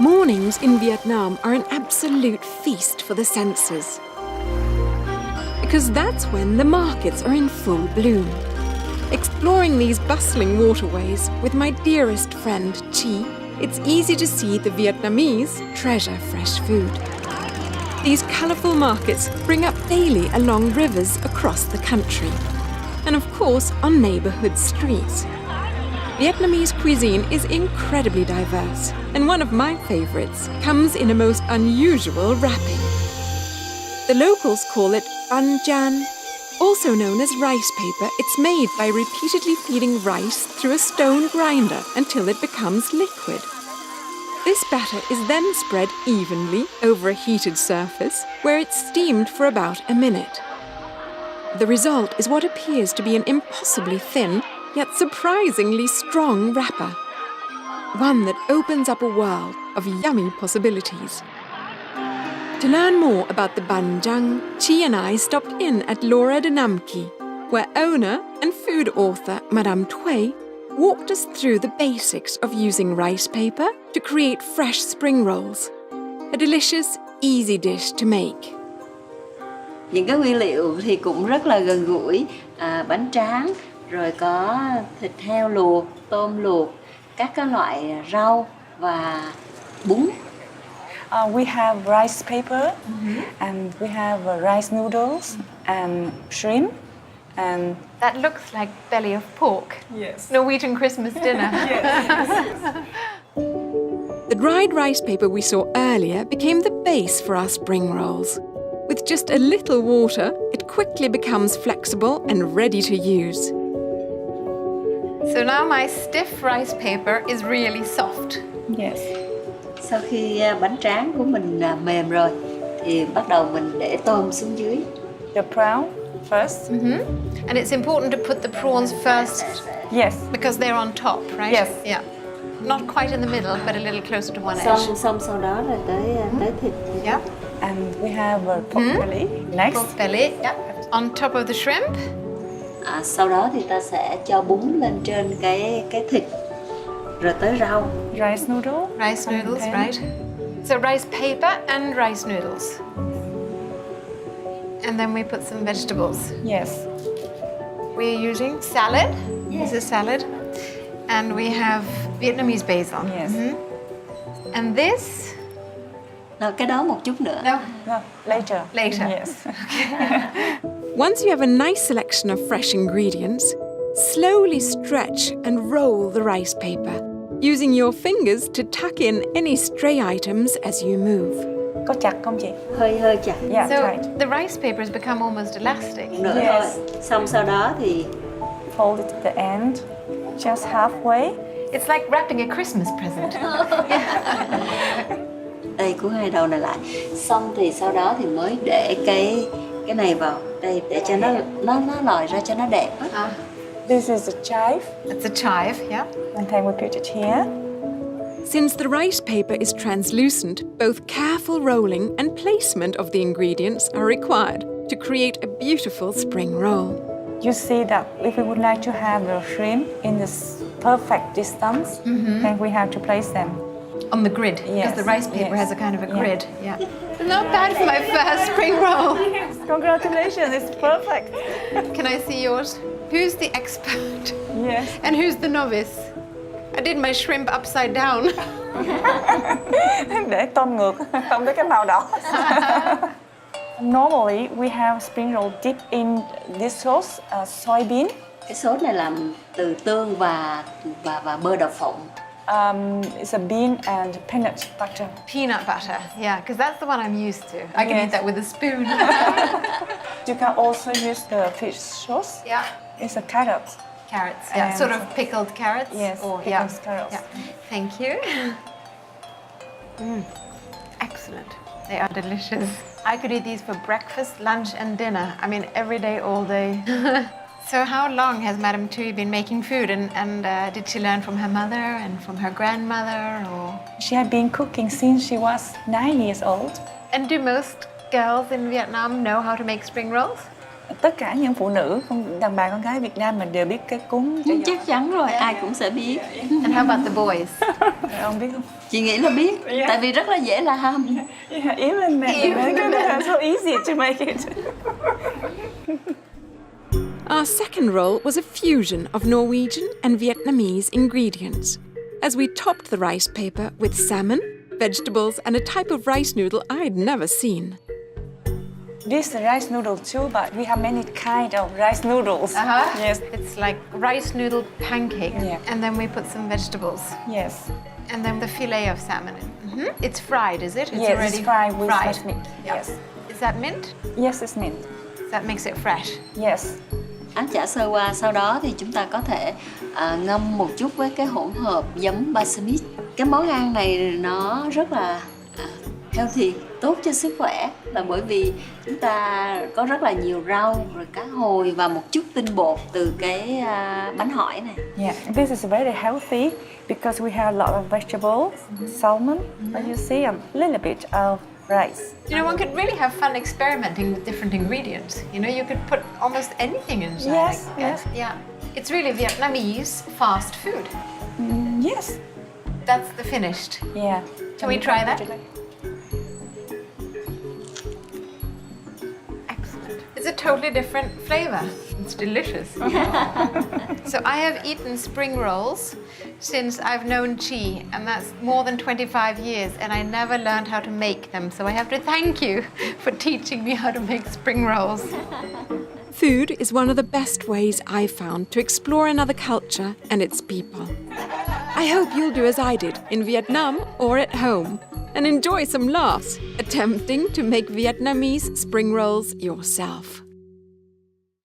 Mornings in Vietnam are an absolute feast for the senses. Because that's when the markets are in full bloom. Exploring these bustling waterways with my dearest friend Chi, it's easy to see the Vietnamese treasure fresh food. These colourful markets bring up daily along rivers across the country. And of course on neighbourhood streets. Vietnamese cuisine is incredibly diverse, and one of my favourites comes in a most unusual wrapping. The locals call it bánh chan. Also known as rice paper, it's made by repeatedly feeding rice through a stone grinder until it becomes liquid. This batter is then spread evenly over a heated surface, where it's steamed for about a minute. The result is what appears to be an impossibly thin, yet surprisingly strong wrapper. One that opens up a world of yummy possibilities. To learn more about the bánh chan, Chi and I stopped in at Laura de Nam Ki, where owner and food author Madame Thuy walked us through the basics of using rice paper to create fresh spring rolls. A delicious, easy dish to make. Những cái nguyên liệu thì cũng rất là gần gũi, bánh tráng, rồi có thịt heo luộc, tôm luộc, các cái loại rau và bún. We have rice paper, and we have rice noodles and shrimp, and that looks like belly of pork. yes, Norwegian Christmas dinner. The dried rice paper we saw earlier became the base for our spring rolls. With just a little water, it quickly becomes flexible and ready to use. So now my stiff rice paper is really soft. yes. Sau khi bánh tráng của mình mềm rồi thì bắt đầu mình để tôm xuống dưới. The prawn first. And it's important to put the prawns first Yes. because they're on top, right? Yes. Yeah. Not quite in the middle, but a little closer to one edge. Xong sau đó là tới thịt. Yeah. And we have pork belly next. Pork belly, yeah. On top of the shrimp. Sau đó thì ta sẽ cho bún lên trên cái thịt, rồi tới rau. Rice noodle. Rice noodles, Okay. right? So rice paper and rice noodles. And then we put some vegetables. Yes. We're using salad. This is salad. And we have Vietnamese basil. Yes. And this? Cái đó một chút nữa. No, No, later. later. Yes. Once you have a nice selection of fresh ingredients, slowly stretch and roll the rice paper, using your fingers to tuck in any stray items as you move. Có chặt không chị? Hơi chặt. Yeah, So right. the rice paper has become almost elastic. Nữa Yes. thôi. Xong sau đó thì Fold it at the end, just halfway. It's like wrapping a Christmas present. đây cuốn hai đầu này lại. Xong thì sau đó thì mới để cái này vào đây để cho nó lòi ra cho nó đẹp á. This is a chive, It's a chive, yeah. and then we put it here. Since the rice paper is translucent, both careful rolling and placement of the ingredients are required to create a beautiful spring roll. You see that if we would like to have the shrimp in this perfect distance, then we have to place them. On the grid, because Yes, the rice paper yes, has a kind of a yeah. grid. Yeah. Not bad for my first spring roll. Congratulations, it's perfect. Can I see yours? Who's the expert? Yes. And who's the novice? I did my shrimp upside down. Để tôm ngược, không có cái màu đỏ. Normally, we have spring roll dipped in this sauce, soybean. Cái sốt này làm từ tương và bơ đậu phộng. It's a bean and peanut butter. Peanut butter, yeah, because that's the one I'm used to. I can eat that with a spoon. You can also use the fish sauce. Yeah. It's a carrot. Carrots, yeah, And- sort of pickled carrots. Yes, or, pickled carrots. Yeah. Thank you. Excellent. They are delicious. I could eat these for breakfast, lunch, and dinner. I mean, every day, all day. So how long has Madame Thuy been making food, and did she learn from her mother and from her grandmother, or? She had been cooking since she was 9 years old. And do most girls in Vietnam know how to make spring rolls? tất cả những phụ nữ, đàn bà con gái Việt Nam mình đều biết cái cúng chả giò. Chắc chắn rồi, ai cũng sẽ biết. And how about the boys? Ông biết không? Chị nghĩ là biết, tại vì rất là dễ làm. Yeah, even men, it's so easy to make it. Our second roll was a fusion of Norwegian and Vietnamese ingredients, as we topped the rice paper with salmon, vegetables, and a type of rice noodle I'd never seen. This is rice noodle too, but we have many kind of rice noodles. Yes. It's like rice noodle pancake. Yeah. And then we put some vegetables. Yes. And then the fillet of salmon. It's fried, is it? It's Yes, it's fried with fresh meat. Yeah. Yes. Is that mint? Yes, it's mint. That makes it fresh. Yes. Áp chả sơ qua, sau đó thì chúng ta có thể ngâm một chút với cái hỗn hợp giấm balsamic. Cái món ăn này nó rất là healthy, tốt cho sức khỏe, là bởi vì chúng ta có rất là nhiều rau, rồi cá hồi và một chút tinh bột từ cái bánh hỏi này. Yeah, this is very healthy because we have a lot of vegetables, salmon, as you see, a little bit of rice. You know, one could really have fun experimenting with different ingredients. You know, you could put almost anything inside. Yes, yes. Yeah. It's really Vietnamese fast food. Yes. That's the finished. Yeah. Can we try that? Excellent. It's a totally different flavor. It's delicious. So I have eaten spring rolls since I've known Chi, and that's more than 25 years, and I never learned how to make them. So I have to thank you for teaching me how to make spring rolls. Food is one of the best ways I've found to explore another culture and its people. I hope you'll do as I did in Vietnam or at home and enjoy some laughs attempting to make Vietnamese spring rolls yourself.